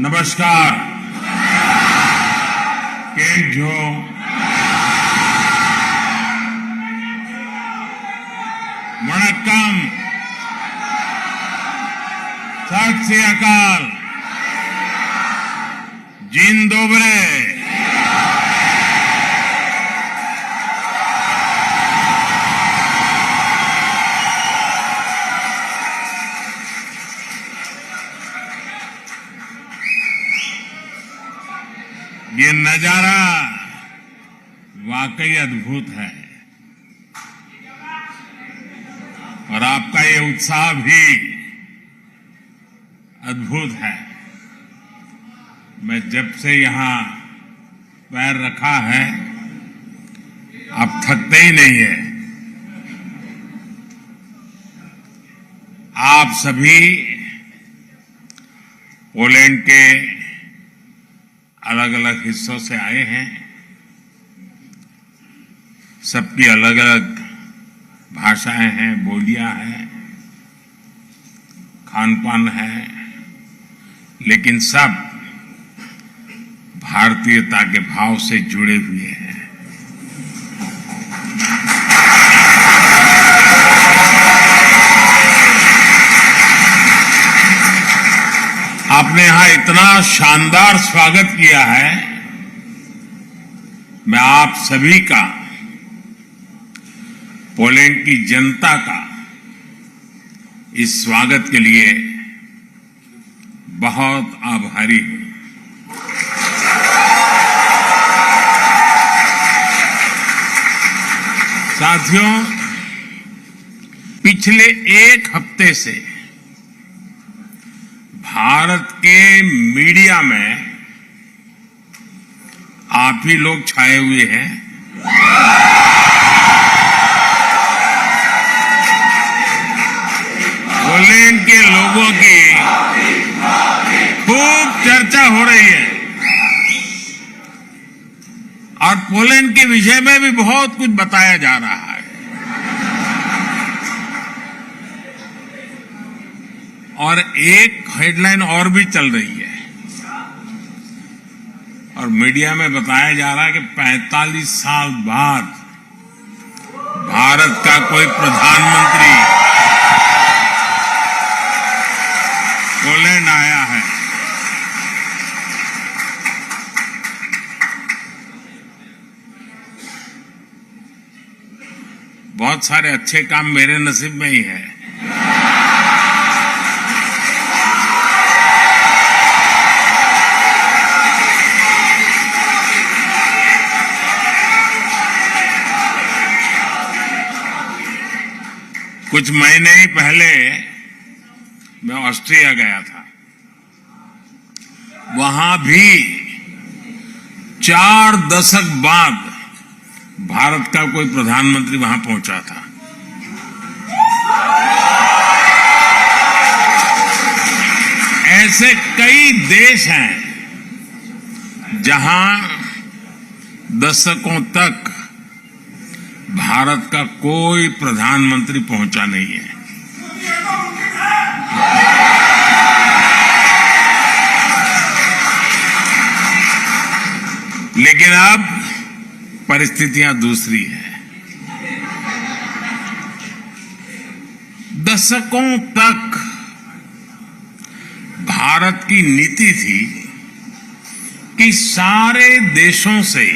नमस्कार। केम छो? वणक्कम। सत श्री अकाल। जिन दोबरे। ये नजारा वाकई अद्भुत है और आपका ये उत्साह भी अद्भुत है। मैं जब से यहां पैर रखा है, आप थकते ही नहीं है। आप सभी पोलैंड के अलग अलग हिस्सों से आए हैं। सबकी अलग अलग भाषाएं हैं, बोलियां हैं, खान पान है, लेकिन सब भारतीयता के भाव से जुड़े हुए हैं। आपने यहां इतना शानदार स्वागत किया है। मैं आप सभी का, पोलैंड की जनता का इस स्वागत के लिए बहुत आभारी हूं। साथियों, पिछले एक हफ्ते से भारत के मीडिया में आप ही लोग छाए हुए हैं। पोलैंड के लोगों की खूब चर्चा हो रही है और पोलैंड के विषय में भी बहुत कुछ बताया जा रहा है। और एक हेडलाइन और भी चल रही है और मीडिया में बताया जा रहा है कि 45 साल बाद भारत का कोई प्रधानमंत्री पोलैंड आया है। बहुत सारे अच्छे काम मेरे नसीब में ही है। कुछ महीने ही पहले मैं ऑस्ट्रिया गया था। वहां भी 4 दशक बाद भारत का कोई प्रधानमंत्री वहां पहुंचा था। ऐसे कई देश हैं जहां दशकों तक भारत का कोई प्रधानमंत्री पहुंचा नहीं है। लेकिन अब परिस्थितियां दूसरी है। दशकों तक भारत की नीति थी कि सारे देशों से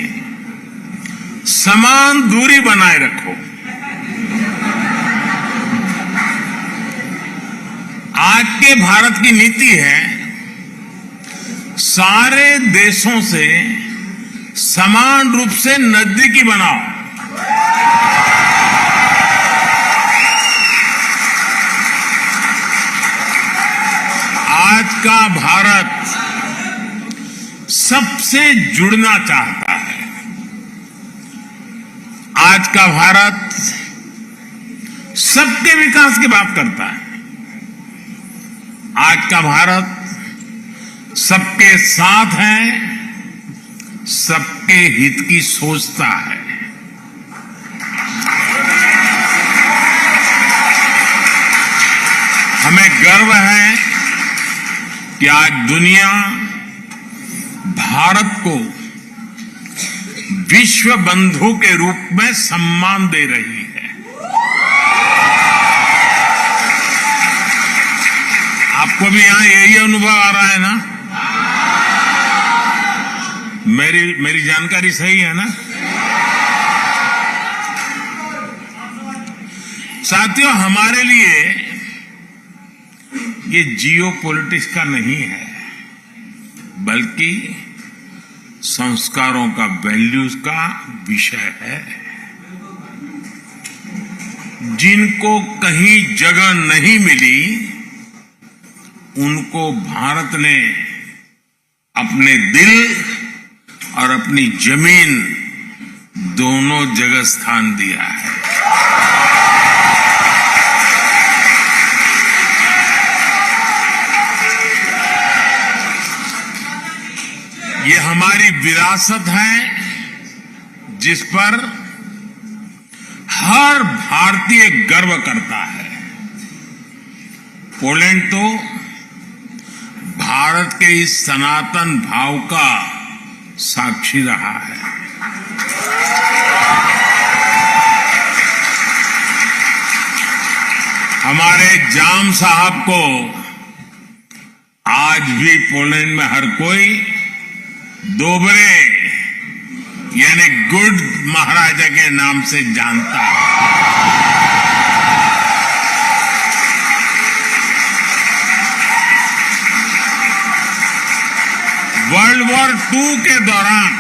समान दूरी बनाए रखो। आज के भारत की नीति है सारे देशों से समान रूप से नजदीकी बनाओ। आज का भारत सबसे जुड़ना चाहता है। आज का भारत सबके विकास की बात करता है। आज का भारत सबके साथ है, सबके हित की सोचता है। हमें गर्व है कि आज दुनिया भारत को विश्व बंधु के रूप में सम्मान दे रही है। आपको भी यहां यही अनुभव आ रहा है ना? मेरी जानकारी सही है ना? साथियों, हमारे लिए ये जियो पॉलिटिक्स का नहीं है, बल्कि संस्कारों का, वैल्यूज का विषय है। जिनको कहीं जगह नहीं मिली, उनको भारत ने अपने दिल और अपनी जमीन दोनों जगह स्थान दिया है। ये हमारी विरासत है, जिस पर हर भारतीय गर्व करता है। पोलैंड तो भारत के इस सनातन भाव का साक्षी रहा है। हमारे जाम साहब को आज भी पोलैंड में हर कोई दोबरे यानी गुड महाराजा के नाम से जानता है। वर्ल्ड वॉर II के दौरान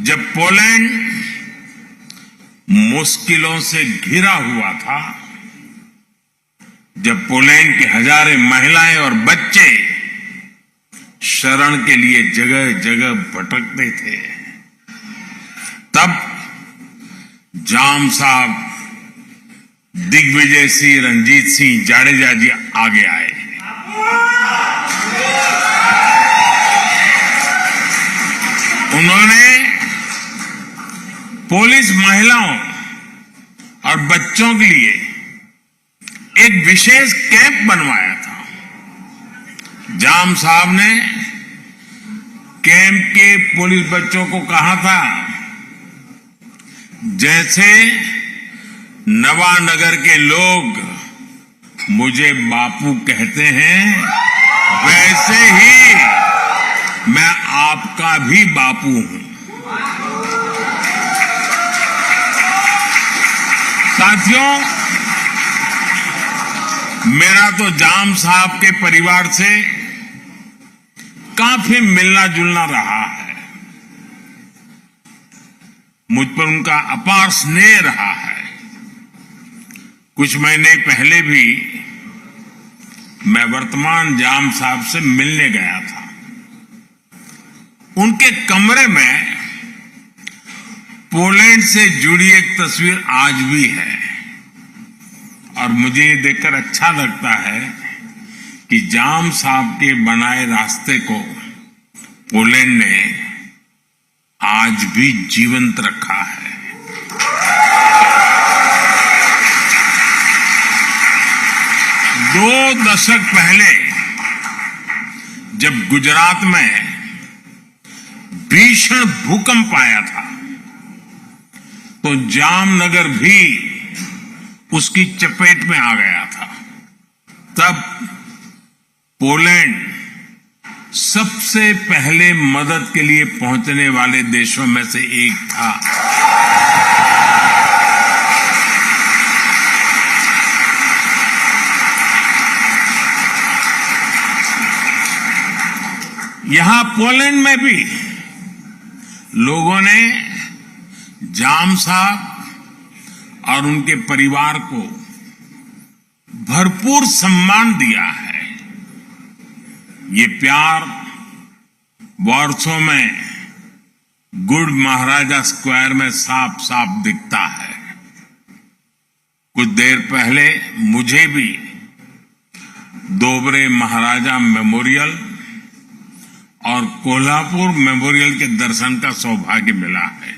जब पोलैंड मुश्किलों से घिरा हुआ था, जब पोलैंड की हजारों महिलाएं और बच्चे शरण के लिए जगह जगह भटकते थे, तब जाम साहब दिग्विजय सिंह, रंजीत सिंह जाडेजा जी आगे आए। उन्होंने पुलिस महिलाओं और बच्चों के लिए एक विशेष कैंप बनवाया था। जाम साहब ने कैंप के पुलिस बच्चों को कहा था, जैसे नवानगर के लोग मुझे बापू कहते हैं, वैसे ही मैं आपका भी बापू हूं। साथियों, मेरा तो जाम साहब के परिवार से काफी मिलना जुलना रहा है। मुझ पर उनका अपार स्नेह रहा है। कुछ महीने पहले भी मैं वर्तमान जाम साहब से मिलने गया था। उनके कमरे में पोलैंड से जुड़ी एक तस्वीर आज भी है, और मुझे ये देखकर अच्छा लगता है कि जाम साहब के बनाए रास्ते को पोलैंड ने आज भी जीवंत रखा है। दो दशक पहले जब गुजरात में भीषण भूकंप आया था, तो जामनगर भी उसकी चपेट में आ गया था। तब पोलैंड सबसे पहले मदद के लिए पहुंचने वाले देशों में से एक था। यहां पोलैंड में भी लोगों ने जाम साहब और उनके परिवार को भरपूर सम्मान दिया है। ये प्यार वर्षों में गुड महाराजा स्क्वायर में साफ साफ दिखता है। कुछ देर पहले मुझे भी दोबरे महाराजा मेमोरियल और कोल्हापुर मेमोरियल के दर्शन का सौभाग्य मिला है।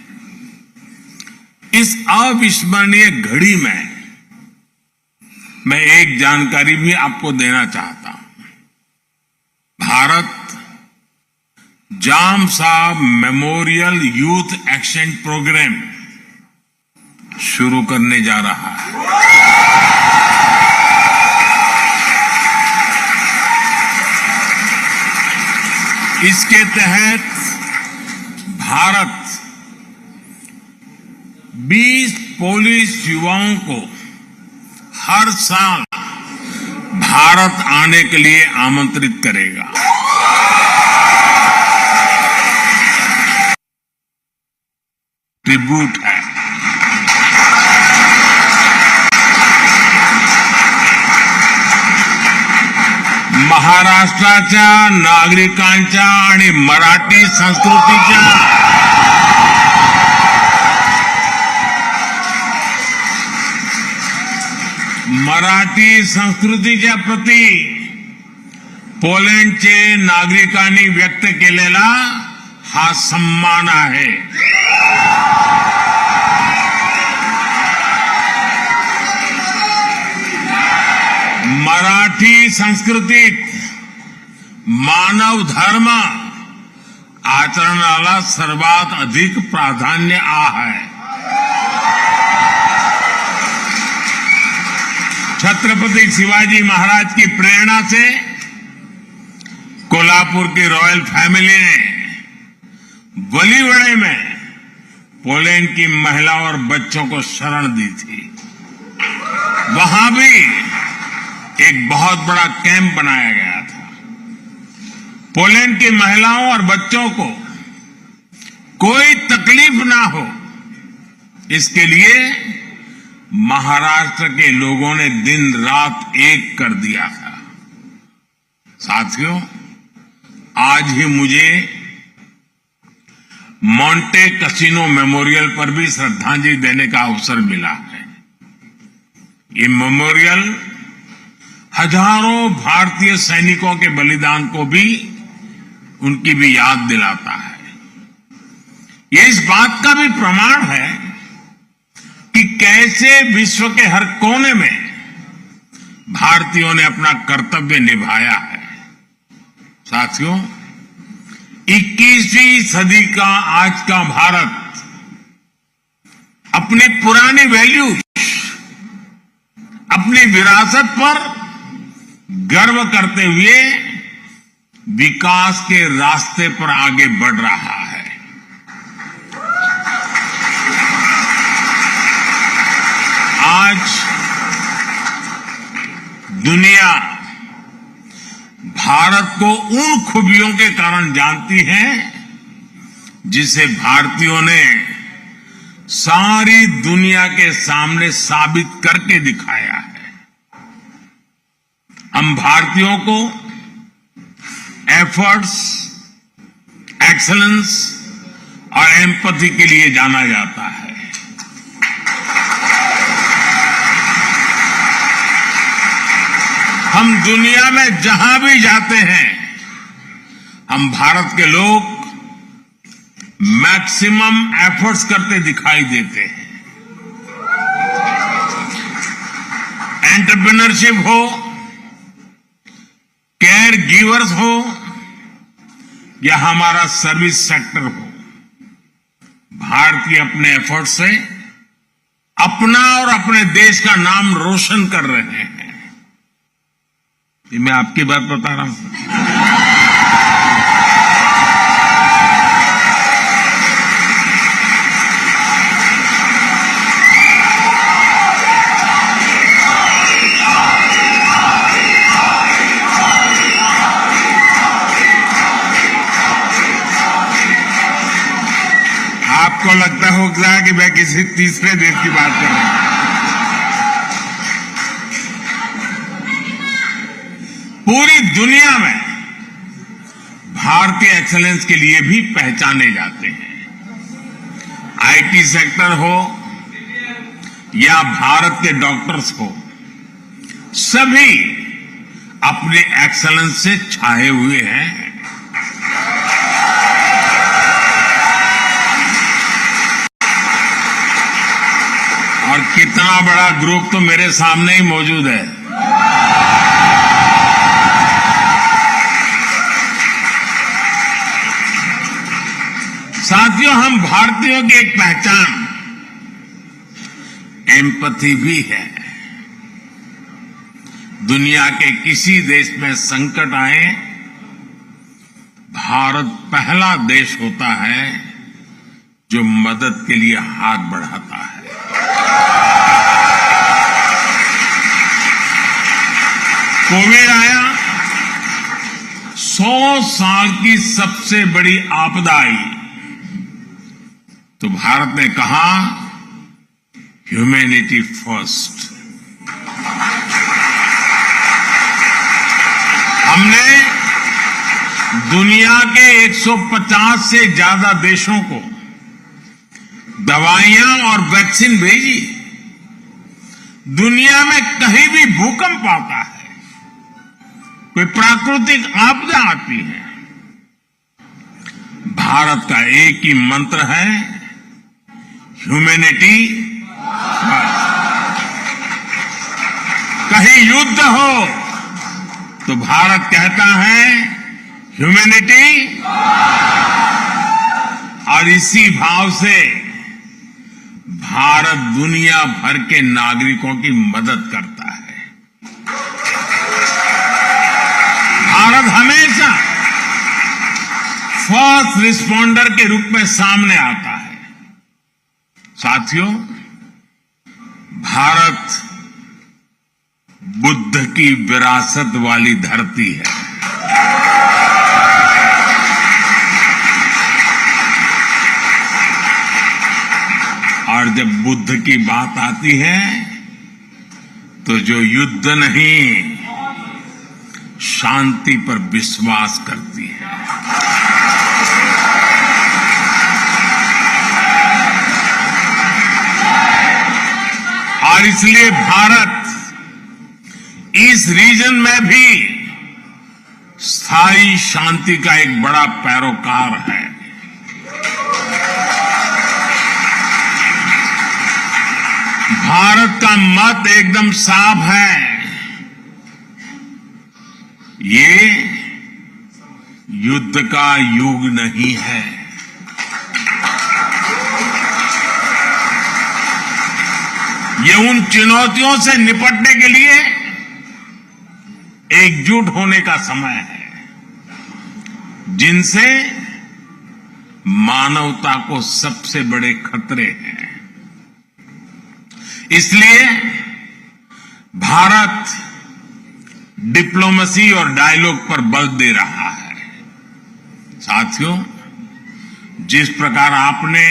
इस अविस्मरणीय घड़ी में मैं एक जानकारी भी आपको देना चाहता हूं। भारत जाम साहब मेमोरियल यूथ एक्सचेंज प्रोग्राम शुरू करने जा रहा है। इसके तहत भारत 20 पोलिश युवाओं को हर साल भारत आने के लिए आमंत्रित करेगा। ट्रिब्यूट है। महाराष्ट्राच्या नागरिकांच्या आणि मराठी संस्कृतीच्या प्रती पोलंडचे नागरिकांनी व्यक्त केलेला हा सन्मान आहे। मराठी संस्कृतीत मानव धर्म आचरणाला सर्वात अधिक प्राधान्य आहे। छत्रपति शिवाजी महाराज की प्रेरणा से कोल्हापुर की रॉयल फैमिली ने बलिवड़े में पोलैंड की महिलाओं और बच्चों को शरण दी थी। वहां भी एक बहुत बड़ा कैंप बनाया गया था। पोलैंड की महिलाओं और बच्चों को कोई तकलीफ ना हो, इसके लिए महाराष्ट्र के लोगों ने दिन रात एक कर दिया था। साथियों, आज ही मुझे मोंटे कैसिनो मेमोरियल पर भी श्रद्धांजलि देने का अवसर मिला है। ये मेमोरियल हजारों भारतीय सैनिकों के बलिदान को भी उनकी भी याद दिलाता है। ये इस बात का भी प्रमाण है कि कैसे विश्व के हर कोने में भारतीयों ने अपना कर्तव्य निभाया है। साथियों, 21वीं सदी का आज का भारत अपनी पुरानी वैल्यूज, अपनी विरासत पर गर्व करते हुए विकास के रास्ते पर आगे बढ़ रहा है। आज दुनिया भारत को उन खूबियों के कारण जानती है जिसे भारतीयों ने सारी दुनिया के सामने साबित करके दिखाया है। हम भारतीयों को एफर्ट्स, एक्सीलेंस और एम्पैथी के लिए जाना जाता है। हम दुनिया में जहां भी जाते हैं, हम भारत के लोग मैक्सिमम एफर्ट्स करते दिखाई देते हैं। एंटरप्रेन्योरशिप हो, केयर गिवर्स हो या हमारा सर्विस सेक्टर हो, भारतीय अपने एफर्ट से अपना और अपने देश का नाम रोशन कर रहे हैं। ये मैं आपकी बात बता रहा हूं। आपको लगता होगा कि मैं किसी तीसरे देश की बात कर रहा हूं। पूरी दुनिया में भारतीय एक्सीलेंस के लिए भी पहचाने जाते हैं। आईटी सेक्टर हो या भारत के डॉक्टर्स हो, सभी अपने एक्सीलेंस से छाए हुए हैं। और कितना बड़ा ग्रुप तो मेरे सामने ही मौजूद है। साथियों, हम भारतीयों की एक पहचान एम्पैथी भी है। दुनिया के किसी देश में संकट आए, भारत पहला देश होता है जो मदद के लिए हाथ बढ़ाता है। कोविड आया, 100 साल की सबसे बड़ी आपदा आई, तो भारत ने कहा ह्यूमैनिटी फर्स्ट। हमने दुनिया के 150 से ज्यादा देशों को दवाइयां और वैक्सीन भेजी। दुनिया में कहीं भी भूकंप आता है, कोई प्राकृतिक आपदा आती है, भारत का एक ही मंत्र है, ह्यूमैनिटी फर्स्ट। कहीं युद्ध हो तो भारत कहता है ह्यूमैनिटी, और इसी भाव से भारत दुनिया भर के नागरिकों की मदद करता है। भारत हमेशा फर्स्ट रिस्पॉन्डर के रूप में सामने आता है। साथियों, भारत बुद्ध की विरासत वाली धरती है। और जब बुद्ध की बात आती है तो जो युद्ध नहीं, शांति पर विश्वास करती है। और इसलिए भारत इस रीजन में भी स्थायी शांति का एक बड़ा पैरोकार है। भारत का मत एकदम साफ है, ये युद्ध का युग नहीं है। ये उन चुनौतियों से निपटने के लिए एकजुट होने का समय है, जिनसे मानवता को सबसे बड़े खतरे हैं। इसलिए भारत डिप्लोमेसी और डायलॉग पर बल दे रहा है। साथियों, जिस प्रकार आपने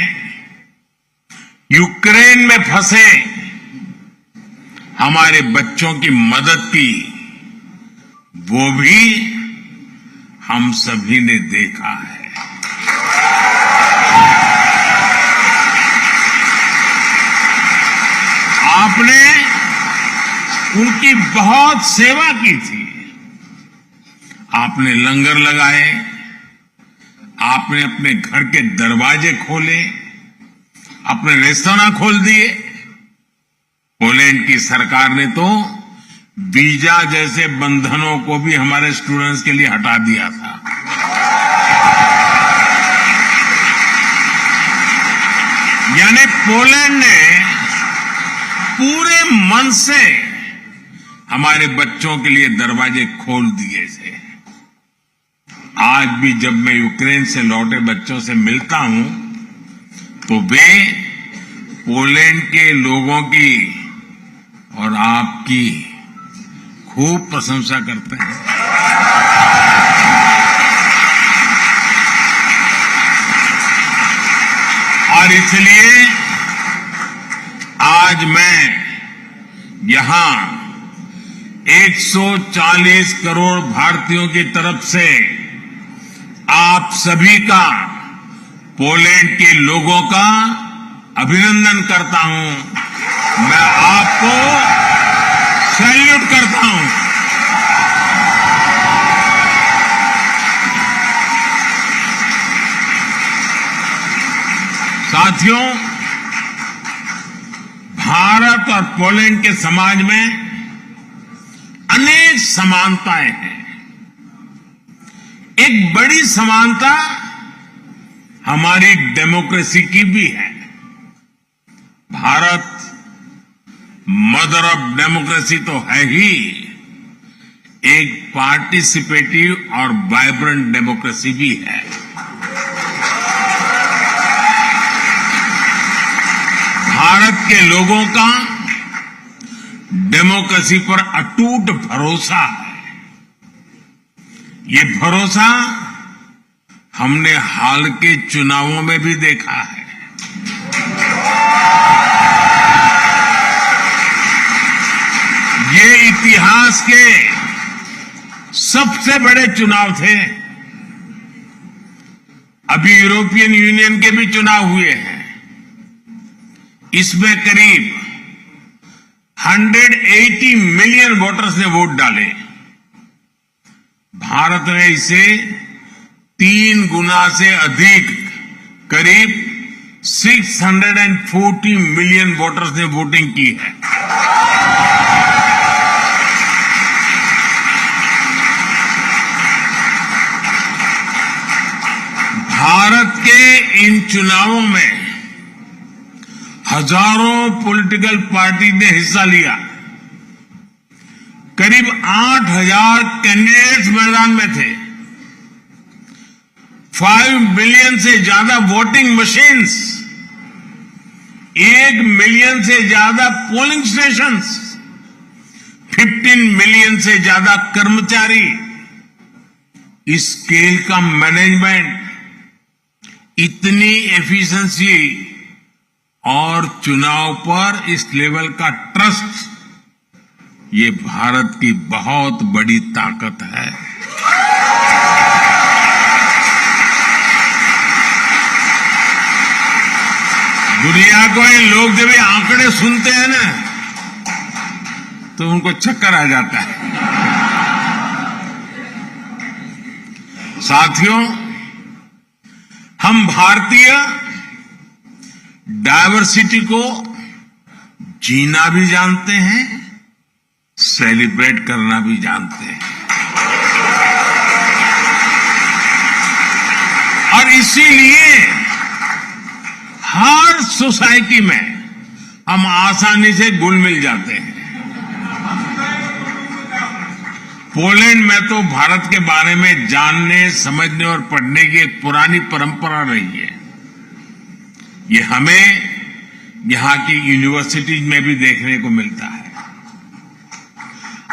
यूक्रेन में फंसे हमारे बच्चों की मदद की, वो भी हम सभी ने देखा है। आपने उनकी बहुत सेवा की थी। आपने लंगर लगाए, आपने अपने घर के दरवाजे खोले, अपने रेस्तरां खोल दिए। पोलैंड की सरकार ने तो वीजा जैसे बंधनों को भी हमारे स्टूडेंट्स के लिए हटा दिया था। यानी पोलैंड ने पूरे मन से हमारे बच्चों के लिए दरवाजे खोल दिए थे। आज भी जब मैं यूक्रेन से लौटे बच्चों से मिलता हूं तो वे पोलैंड के लोगों की और आपकी खूब प्रशंसा करते हैं। और इसलिए आज मैं यहां 140 करोड़ भारतीयों की तरफ से आप सभी का, पोलैंड के लोगों का अभिनंदन करता हूं। मैं आपको सैल्यूट करता हूं। साथियों, भारत और पोलैंड के समाज में अनेक समानताएं हैं। एक बड़ी समानता हमारी डेमोक्रेसी की भी है। भारत मदर ऑफ डेमोक्रेसी तो है ही, एक पार्टिसिपेटिव और वाइब्रेंट डेमोक्रेसी भी है। भारत के लोगों का डेमोक्रेसी पर अटूट भरोसा है। ये भरोसा हमने हाल के चुनावों में भी देखा है। ये इतिहास के सबसे बड़े चुनाव थे। अभी यूरोपियन यूनियन के भी चुनाव हुए हैं। इसमें करीब 180 मिलियन वोटर्स ने वोट डाले। भारत ने इसे 3 गुना से अधिक, करीब 640 मिलियन वोटर्स ने वोटिंग की है। भारत के इन चुनावों में हजारों पॉलिटिकल पार्टी ने हिस्सा लिया। करीब 8,000 कैंडिडेट्स मैदान में थे। 5 मिलियन से ज्यादा वोटिंग मशीन्स, 1 मिलियन से ज्यादा पोलिंग स्टेशंस, 15 मिलियन से ज्यादा कर्मचारी। इस स्केल का मैनेजमेंट, इतनी एफिशिएंसी और चुनाव पर इस लेवल का ट्रस्ट, ये भारत की बहुत बड़ी ताकत है। दुनिया को ये लोग जब ये आंकड़े सुनते हैं ना, तो उनको चक्कर आ जाता है। साथियों, हम भारतीय डायवर्सिटी को जीना भी जानते हैं, सेलिब्रेट करना भी जानते हैं। और इसीलिए हर सोसाइटी में हम आसानी से घुल मिल जाते हैं। पोलैंड में तो भारत के बारे में जानने, समझने और पढ़ने की एक पुरानी परंपरा रही है। ये हमें यहां की यूनिवर्सिटीज में भी देखने को मिलता है।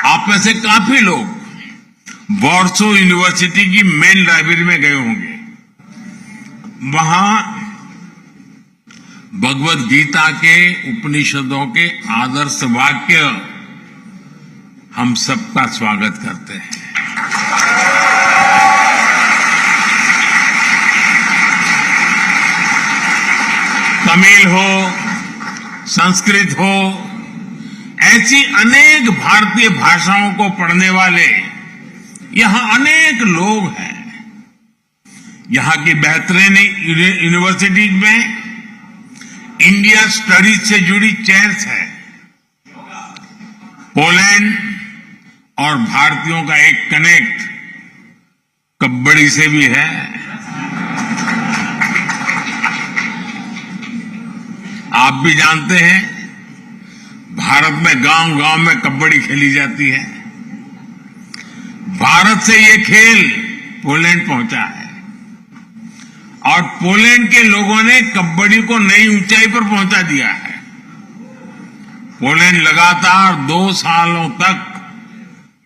आप में से काफी लोग वॉर्सो यूनिवर्सिटी की मेन लाइब्रेरी में गए होंगे। वहां भगवद गीता के, उपनिषदों के आदर्श वाक्य हम सबका स्वागत करते हैं। तमिल हो, संस्कृत हो, ऐसी अनेक भारतीय भाषाओं को पढ़ने वाले यहां अनेक लोग हैं। यहां की बेहतरीन यूनिवर्सिटीज में इंडिया स्टडीज से जुड़ी चेयर्स है। पोलैंड और भारतीयों का एक कनेक्ट कबड्डी से भी है। आप भी जानते हैं, भारत में गांव-गांव में कबड्डी खेली जाती है। भारत से ये खेल पोलैंड पहुंचा है और पोलैंड के लोगों ने कबड्डी को नई ऊंचाई पर पहुंचा दिया है। पोलैंड लगातार 2 सालों तक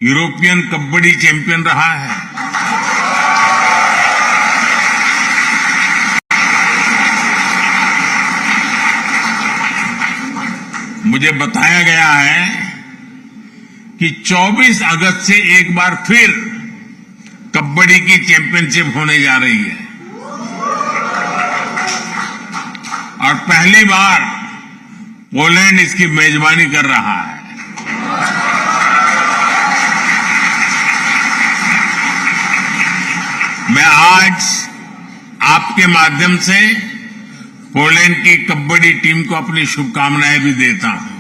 यूरोपियन कबड्डी चैंपियन रहा है। मुझे बताया गया है कि 24 अगस्त से एक बार फिर कबड्डी की चैंपियनशिप होने जा रही है और पहली बार पोलैंड इसकी मेजबानी कर रहा है। मैं आज आपके माध्यम से पोलैंड की कबड्डी टीम को अपनी शुभकामनाएं भी देता हूं।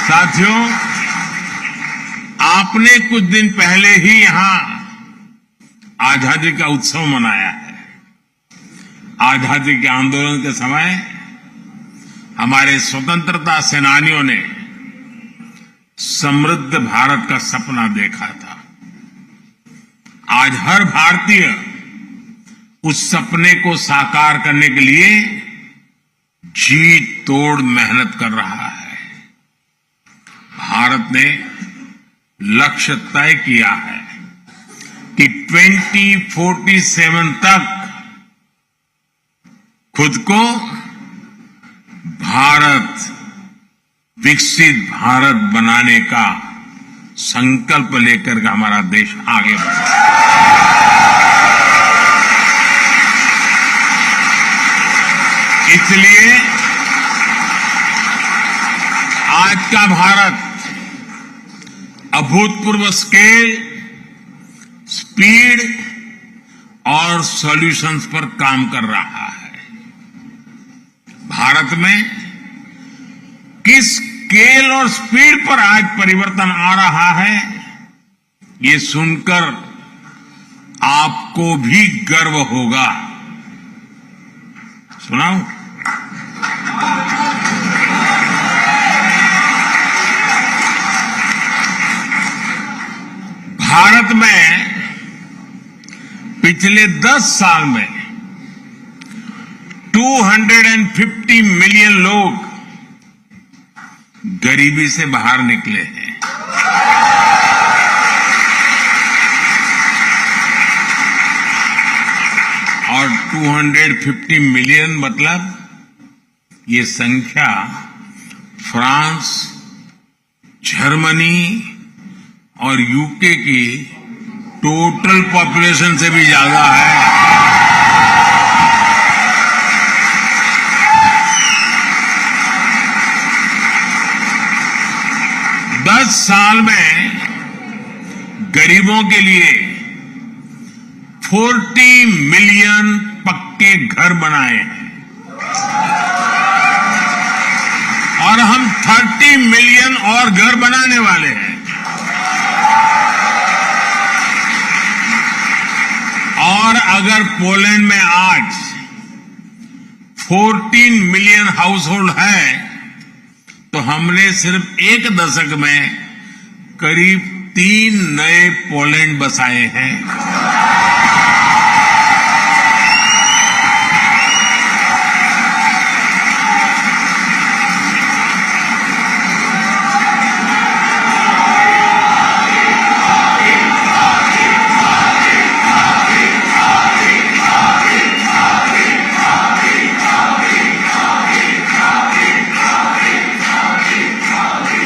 साथियों, आपने कुछ दिन पहले ही यहां आजादी का उत्सव मनाया है। आजादी के आंदोलन के समय हमारे स्वतंत्रता सेनानियों ने समृद्ध भारत का सपना देखा था। आज हर भारतीय उस सपने को साकार करने के लिए जी तोड़ मेहनत कर रहा है। भारत ने लक्ष्य तय किया है कि 2047 तक खुद को भारत, विकसित भारत बनाने का संकल्प लेकर के हमारा देश आगे बढ़ा। इसलिए आज का भारत अभूतपूर्व स्केल, स्पीड और सॉल्यूशंस पर काम कर रहा है। भारत में किस स्केल और स्पीड पर आज परिवर्तन आ रहा है, ये सुनकर आपको भी गर्व होगा। सुनाऊं? भारत में पिछले 10 साल में 250 मिलियन लोग गरीबी से बाहर निकले हैं। और 250 मिलियन मतलब ये संख्या फ्रांस, जर्मनी और यूके की टोटल पॉपुलेशन से भी ज्यादा है। दस साल में गरीबों के लिए 40 मिलियन पक्के घर बनाए हैं और हम 30 मिलियन और घर बनाने वाले हैं। और अगर पोलैंड में आज 14 मिलियन हाउस होल्ड है तो हमने सिर्फ एक दशक में करीब 3 नए पोलैंड बसाए हैं।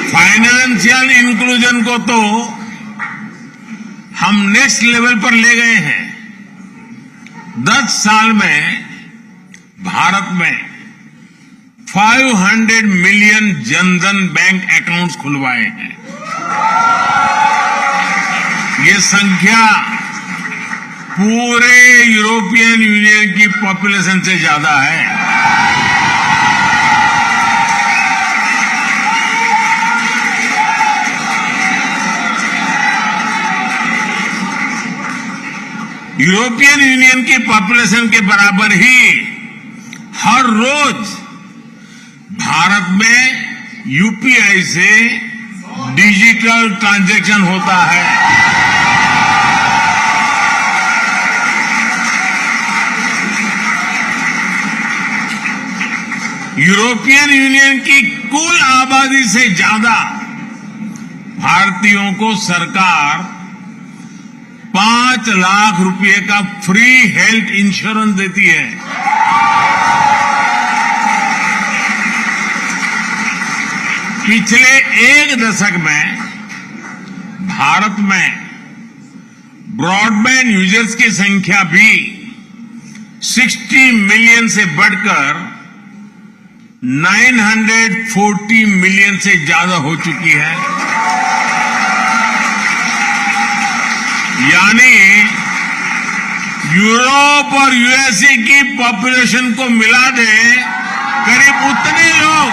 फाइनेंशियल इंक्लूजन को तो हम नेक्स्ट लेवल पर ले गए हैं। 10 साल में भारत में 500 मिलियन जनधन बैंक अकाउंट्स खुलवाए हैं। ये संख्या पूरे यूरोपियन यूनियन की पॉपुलेशन से ज्यादा है। यूरोपियन यूनियन की पॉपुलेशन के बराबर ही हर रोज भारत में यूपीआई से डिजिटल ट्रांजैक्शन होता है। यूरोपियन यूनियन की कुल आबादी से ज्यादा भारतीयों को सरकार 5 लाख रुपए का फ्री हेल्थ इंश्योरेंस देती है। पिछले एक दशक में भारत में ब्रॉडबैंड यूजर्स की संख्या भी 60 मिलियन से बढ़कर 940 मिलियन से ज्यादा हो चुकी है। यानी यूरोप और यूएसए की पॉपुलेशन को मिला दे करीब उतने लोग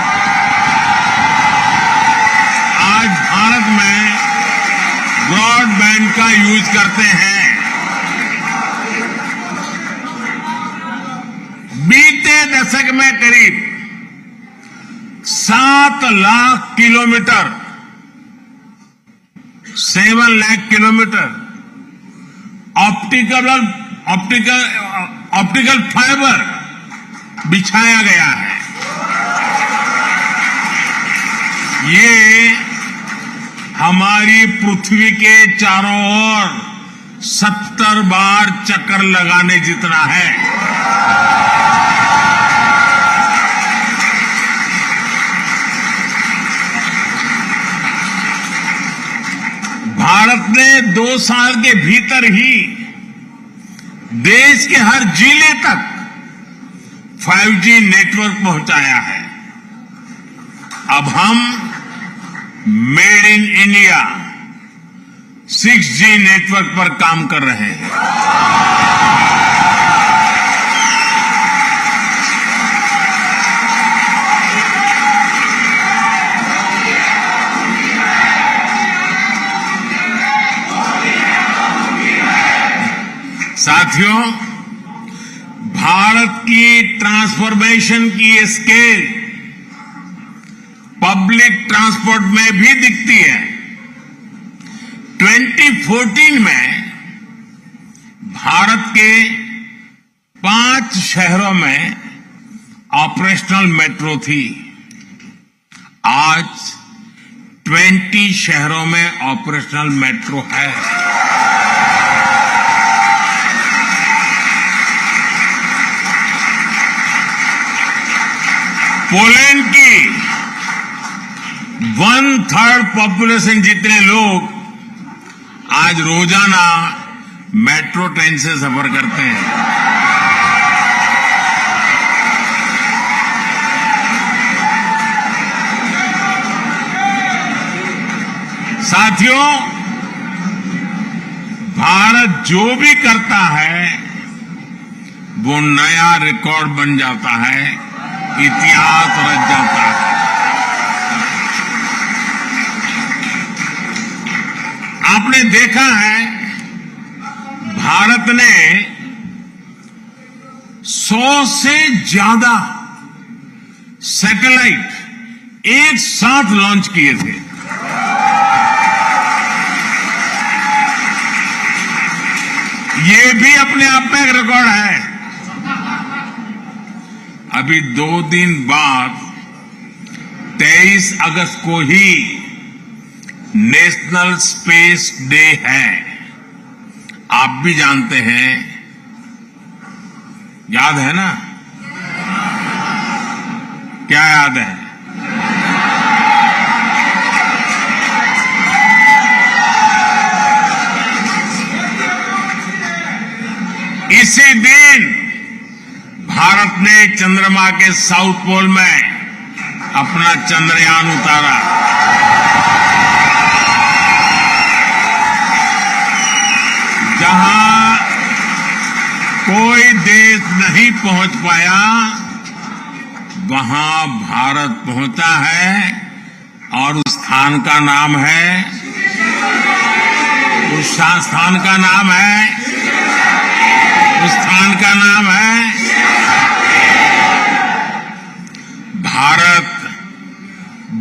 आज भारत में ब्रॉडबैंड का यूज करते हैं। दशक में करीब 7 lakh kilometre 7 lakh kilometre optical fibre बिछाया गया है। ये हमारी पृथ्वी के चारों ओर 70 बार चक्कर लगाने जितना है। भारत ने 2 साल के भीतर ही देश के हर जिले तक 5G नेटवर्क पहुंचाया है। अब हम made in India 6G network पर काम कर रहे हैं। साथियों, भारत की ट्रांसफॉर्मेशन की ये स्केल पब्लिक ट्रांसपोर्ट में भी दिखती है। 2014 में भारत के 5 शहरों में ऑपरेशनल मेट्रो थी। आज 20 शहरों में ऑपरेशनल मेट्रो है। पोलैंड की 1/3 पॉपुलेशन जितने लोग आज रोजाना मेट्रो ट्रेन से सफर करते हैं। साथियों, भारत जो भी करता है वो नया रिकॉर्ड बन जाता है, इतिहास रच जाता है। आपने देखा है भारत ने 100 से ज्यादा सैटेलाइट एक साथ लॉन्च किए थे। ये भी अपने आप में एक रिकॉर्ड है। अभी 2 दिन बाद 23 अगस्त को ही नेशनल स्पेस डे है। आप भी जानते हैं, याद है ना? क्या याद है? इसी दिन भारत ने चंद्रमा के साउथ पोल में अपना चंद्रयान उतारा। जहां कोई देश नहीं पहुंच पाया, वहां भारत पहुंचा है और उस स्थान का नाम है, उस स्थान का नाम है, उस स्थान का नाम है भारत।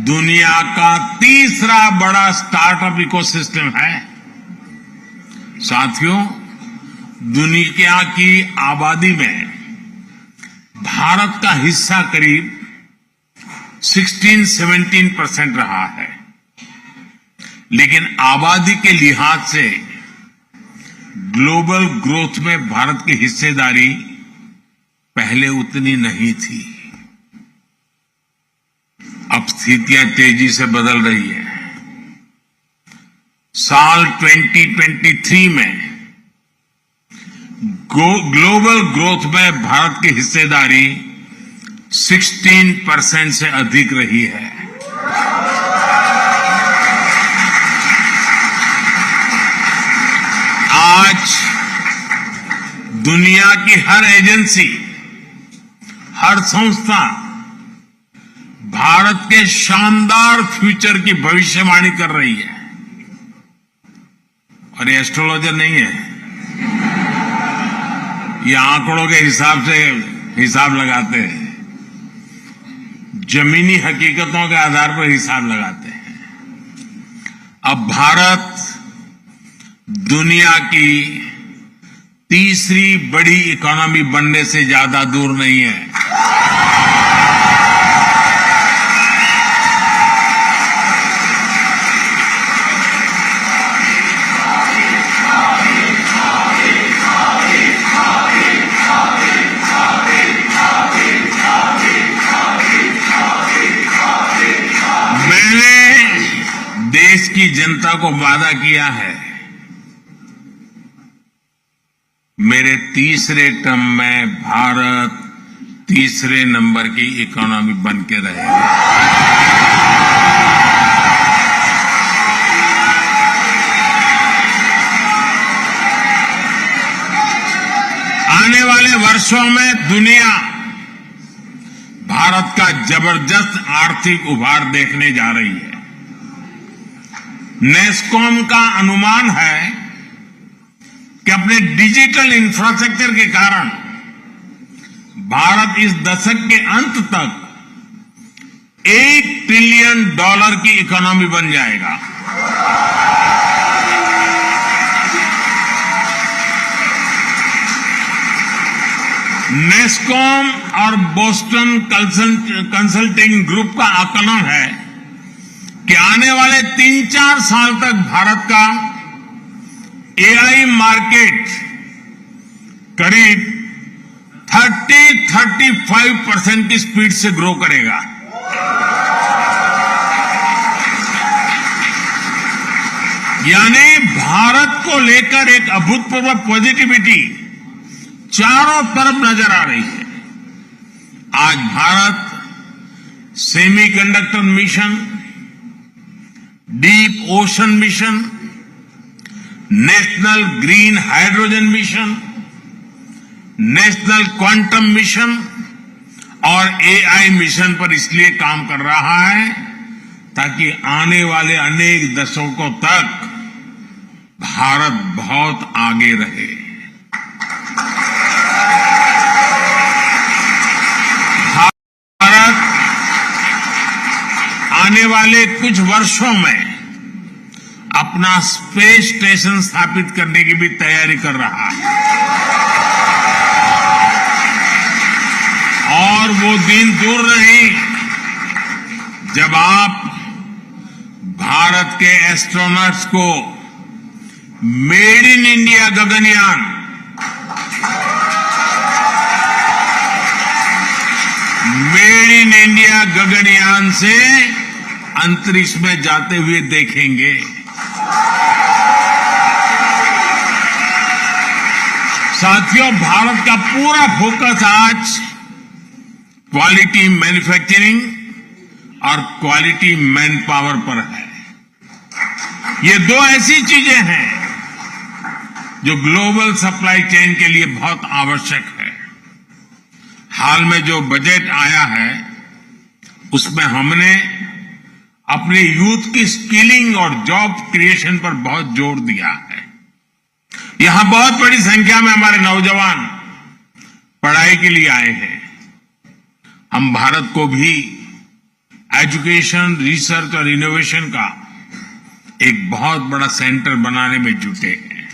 दुनिया का तीसरा बड़ा स्टार्टअप इकोसिस्टम है। साथियों, दुनिया की आबादी में भारत का हिस्सा करीब 16-17% रहा है, लेकिन आबादी के लिहाज से ग्लोबल ग्रोथ में भारत की हिस्सेदारी पहले उतनी नहीं थी। अब स्थितियां तेजी से बदल रही है। साल 2023 में ग्लोबल ग्रोथ में भारत की हिस्सेदारी 16% से अधिक रही है। आज दुनिया की हर एजेंसी, हर संस्था भारत के शानदार फ्यूचर की भविष्यवाणी कर रही है। और ये एस्ट्रोलॉजर नहीं है, ये आंकड़ों के हिसाब से हिसाब लगाते हैं। जमीनी हकीकतों के आधार पर हिसाब लगाते हैं। अब भारत दुनिया की तीसरी बड़ी इकोनॉमी बनने से ज्यादा दूर नहीं है। मैंने देश की जनता को वादा किया है, मेरे तीसरे टर्म में भारत तीसरे नंबर की इकोनॉमी बन के रहेगा। आने वाले वर्षों में दुनिया भारत का जबरदस्त आर्थिक उभार देखने जा रही है। नेस्कॉम का अनुमान है कि अपने डिजिटल इंफ्रास्ट्रक्चर के कारण भारत इस दशक के अंत तक $1 ट्रिलियन की इकोनॉमी बन जाएगा। नेस्कॉम और बोस्टन कंसल्टिंग ग्रुप का आकलन है कि आने वाले 3-4 साल तक भारत का एआई मार्केट करीब 30-35% की स्पीड से ग्रो करेगा। यानी भारत को लेकर एक अभूतपूर्व पॉजिटिविटी चारों तरफ नजर आ रही है। आज Bharat semiconductor mission, deep ocean mission, national green hydrogen mission, national quantum mission और एआई मिशन पर इसलिए काम कर रहा है ताकि आने वाले अनेक दशकों तक भारत बहुत आगे रहे। भारत आने वाले कुछ वर्षों में अपना स्पेस स्टेशन स्थापित करने की भी तैयारी कर रहा है और वो दिन दूर नहीं जब आप भारत के एस्ट्रोनॉट्स को made in India Gaganyaan, made in India Gaganyaan से अंतरिक्ष में जाते हुए देखेंगे। साथियों, भारत का पूरा फोकस आज क्वालिटी मैन्युफैक्चरिंग और क्वालिटी मैन पावर पर है। ये दो ऐसी चीजें हैं जो ग्लोबल सप्लाई चेन के लिए बहुत आवश्यक है। हाल में जो बजट आया है उसमें हमने अपने यूथ की स्किलिंग और जॉब क्रिएशन पर बहुत जोर दिया है। यहां बहुत बड़ी संख्या में हमारे नौजवान पढ़ाई के लिए आए हैं। हम भारत को भी एजुकेशन, रिसर्च और इनोवेशन का एक बहुत बड़ा सेंटर बनाने में जुटे हैं।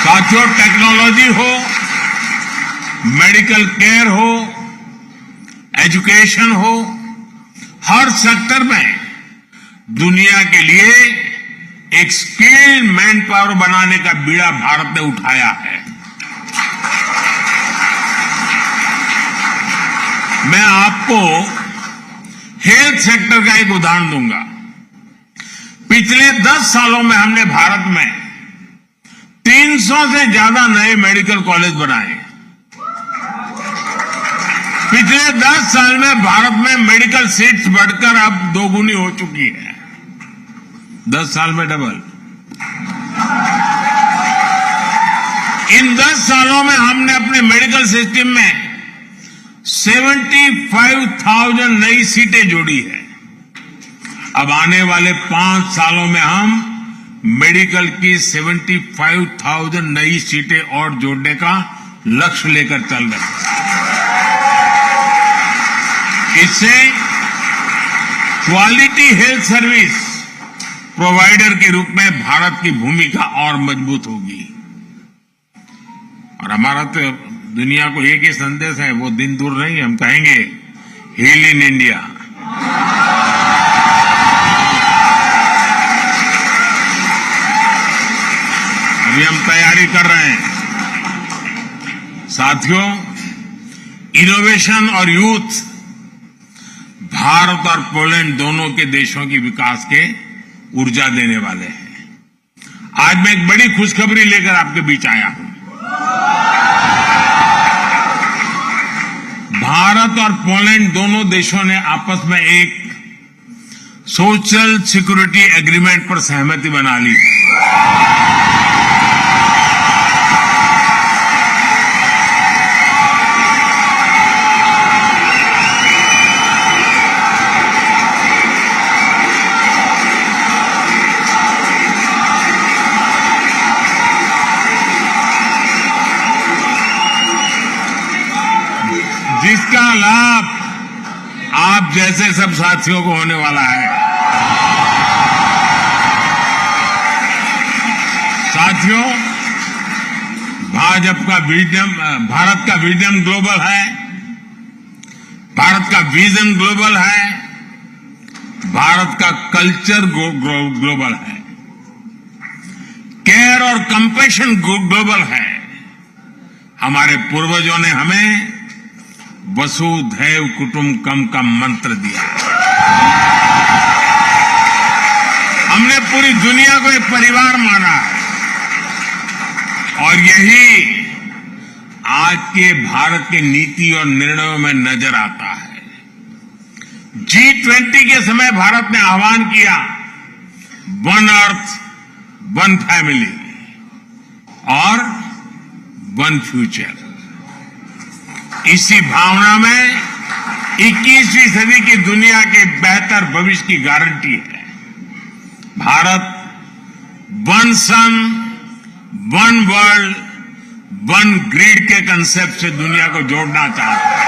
साथियों, टेक्नोलॉजी हो, मेडिकल केयर हो, एजुकेशन हो, हर सेक्टर में दुनिया के लिए एक स्किल्ड मैन पावर बनाने का बीड़ा भारत ने उठाया है। मैं आपको हेल्थ सेक्टर का एक उदाहरण दूंगा। पिछले 10 सालों में हमने भारत में 300 से ज्यादा नए मेडिकल कॉलेज बनाए। पिछले 10 साल में भारत में मेडिकल सीट्स बढ़कर अब 2 गुनी हो चुकी है। 10 साल में डबल। इन 10 सालों में हमने अपने मेडिकल सिस्टम में 75,000 नई सीटें जोड़ी है। अब आने वाले 5 सालों में हम मेडिकल की 75,000 नई सीटें और जोड़ने का लक्ष्य लेकर चल रहे हैं। इससे क्वालिटी हेल्थ सर्विस प्रोवाइडर के रूप में भारत की भूमिका और मजबूत होगी। और हमारा तो दुनिया को एक ही संदेश है, वो दिन दूर नहीं, हम कहेंगे हील इन इंडिया। अभी हम तैयारी कर रहे हैं। साथियों, इनोवेशन और यूथ भारत और पोलैंड दोनों के देशों की विकास के ऊर्जा देने वाले हैं। आज मैं एक बड़ी खुशखबरी लेकर आपके बीच आया हूं। भारत और पोलैंड दोनों देशों ने आपस में एक सोशल सिक्योरिटी एग्रीमेंट पर सहमति बना ली है। जिसका लाभ आप जैसे सब साथियों को होने वाला है। साथियों, भारत का विजन ग्लोबल है, भारत का विजन ग्लोबल है, भारत का कल्चर ग्लोबल है, केयर और कंपैशन ग्लोबल है। हमारे पूर्वजों ने हमें वसुधैव कुटुंबकम का मंत्र दिया। हमने पूरी दुनिया को एक परिवार माना है और यही आज के भारत के नीति और निर्णयों में नजर आता है। G20 के समय भारत ने आह्वान किया, वन अर्थ वन फैमिली और वन फ्यूचर। इसी भावना में 21वीं सदी की दुनिया के बेहतर भविष्य की गारंटी है। भारत वन सन, वन वर्ल्ड, वन ग्रिड के कंसेप्ट से दुनिया को जोड़ना चाहता है।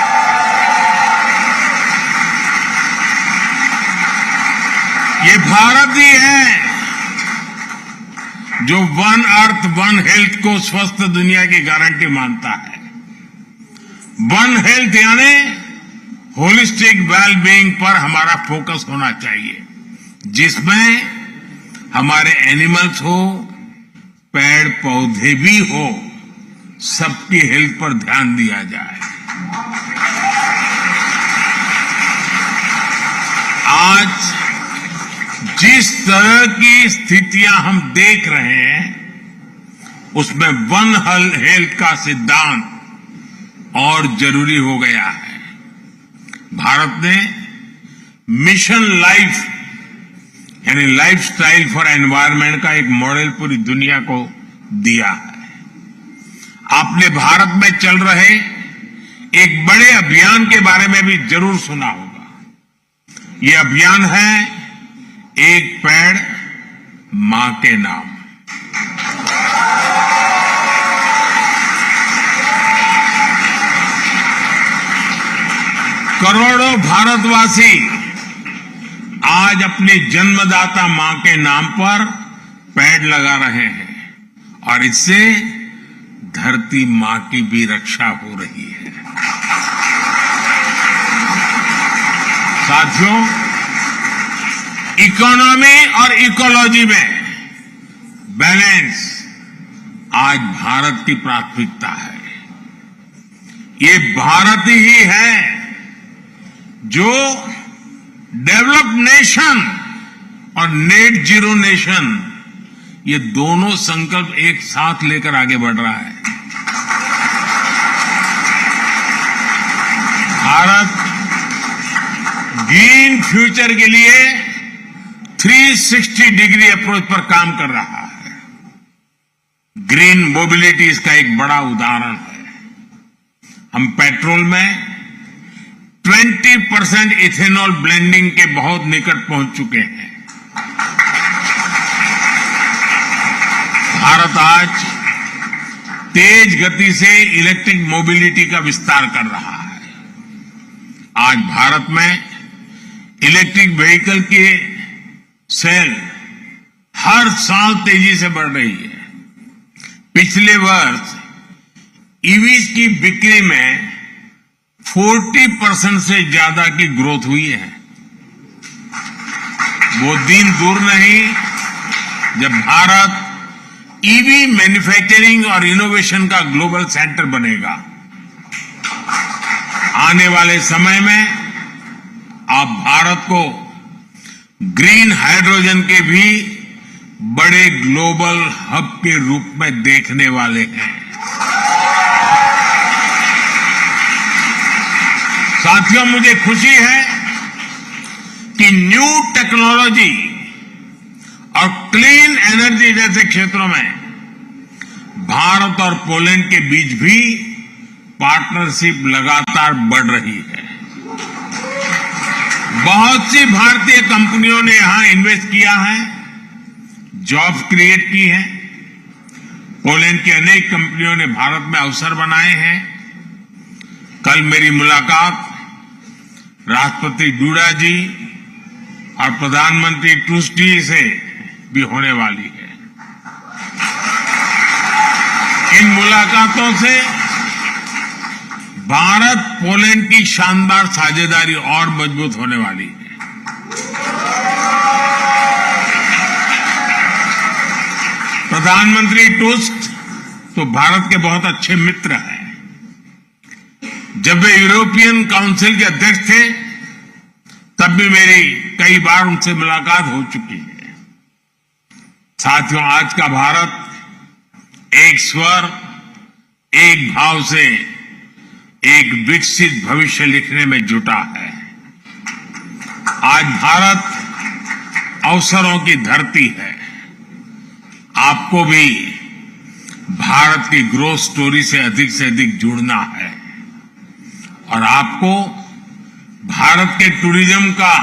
ये भारत ही है जो वन अर्थ वन हेल्थ को स्वस्थ दुनिया की गारंटी मानता है। वन हेल्थ यानी होलिस्टिक वेलबीइंग पर हमारा फोकस होना चाहिए, जिसमें हमारे एनिमल्स हो, पेड़ पौधे भी हो, सबकी हेल्थ पर ध्यान दिया जाए। आज जिस तरह की स्थितियां हम देख रहे हैं, उसमें वन हेल्थ का सिद्धांत और जरूरी हो गया है। भारत ने मिशन लाइफ यानी लाइफस्टाइल फॉर एनवायरनमेंट का एक मॉडल पूरी दुनिया को दिया है। आपने भारत में चल रहे एक बड़े अभियान के बारे में भी जरूर सुना होगा। ये अभियान है एक पेड़ मां के नाम। करोड़ों भारतवासी आज अपनी जन्मदाता मां के नाम पर पेड़ लगा रहे हैं और इससे धरती मां की भी रक्षा हो रही है। साथियों, इकोनॉमी और इकोलॉजी में बैलेंस आज भारत की प्राथमिकता है। ये भारत ही है जो डेवलप्ड नेशन और नेट जीरो नेशन, ये दोनों संकल्प एक साथ लेकर आगे बढ़ रहा है। भारत ग्रीन फ्यूचर के लिए 360 डिग्री अप्रोच पर काम कर रहा है। ग्रीन मोबिलिटी इसका एक बड़ा उदाहरण है। हम पेट्रोल में 20% इथेनॉल ब्लेंडिंग के बहुत निकट पहुंच चुके हैं। भारत आज तेज गति से इलेक्ट्रिक मोबिलिटी का विस्तार कर रहा है। आज भारत में इलेक्ट्रिक व्हीकल की सेल हर साल तेजी से बढ़ रही है। पिछले वर्ष ईवीज की बिक्री में 40% से ज्यादा की ग्रोथ हुई है। वो दिन दूर नहीं जब भारत ईवी मैन्युफैक्चरिंग और इनोवेशन का ग्लोबल सेंटर बनेगा। आने वाले समय में आप भारत को ग्रीन हाइड्रोजन के भी बड़े ग्लोबल हब के रूप में देखने वाले हैं। साथियों, मुझे खुशी है कि न्यू टेक्नोलॉजी और क्लीन एनर्जी जैसे क्षेत्रों में भारत और पोलैंड के बीच भी पार्टनरशिप लगातार बढ़ रही है। बहुत सी भारतीय कंपनियों ने यहां इन्वेस्ट किया है, जॉब्स क्रिएट की है। पोलैंड की अनेक कंपनियों ने भारत में अवसर बनाए हैं। कल मेरी मुलाकात राष्ट्रपति डूडा जी और प्रधानमंत्री टूस्क जी से भी होने वाली है। इन मुलाकातों से भारत पोलैंड की शानदार साझेदारी और मजबूत होने वाली है। प्रधानमंत्री टूस्क तो भारत के बहुत अच्छे मित्र हैं। जब वे यूरोपियन काउंसिल के अध्यक्ष थे तब भी मेरी कई बार उनसे मुलाकात हो चुकी है। साथियों, आज का भारत एक स्वर, एक भाव से एक विकसित भविष्य लिखने में जुटा है। आज भारत अवसरों की धरती है। आपको भी भारत की ग्रोथ स्टोरी से अधिक जुड़ना है और आपको भारत के टूरिज्म का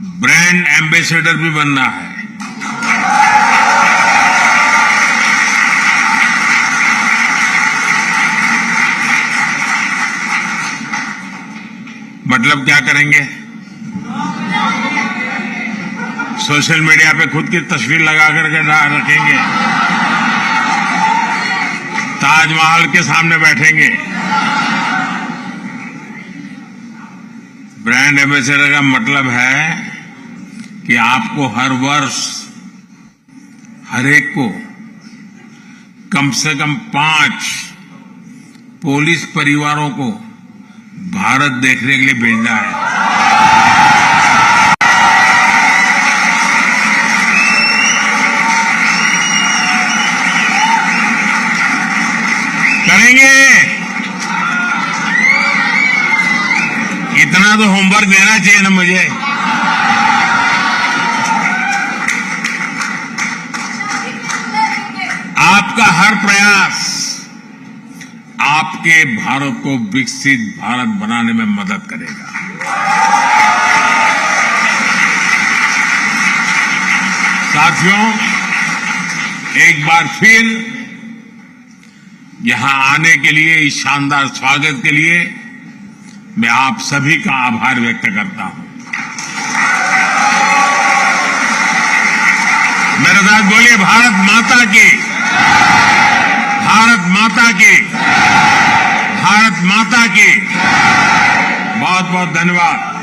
ब्रांड एम्बेसडर भी बनना है। मतलब क्या करेंगे? सोशल मीडिया पे खुद की तस्वीर लगा करके रखेंगे, ताजमहल के सामने बैठेंगे। ब्रांड एम्बेसडर का मतलब है कि आपको हर वर्ष हर एक को कम से कम 5 पुलिस परिवारों को भारत देखने के लिए भेजना है। करेंगे? इतना तो होमवर्क देना चाहिए ना मुझे। आपका हर प्रयास आपके भारत को विकसित भारत बनाने में मदद करेगा। साथियों, एक बार फिर यहां आने के लिए, इस शानदार स्वागत के लिए मैं आप सभी का आभार व्यक्त करता हूं। मेरे साथ बोलिए, भारत माता की, भारत माता की, भारत माता की। बहुत बहुत धन्यवाद।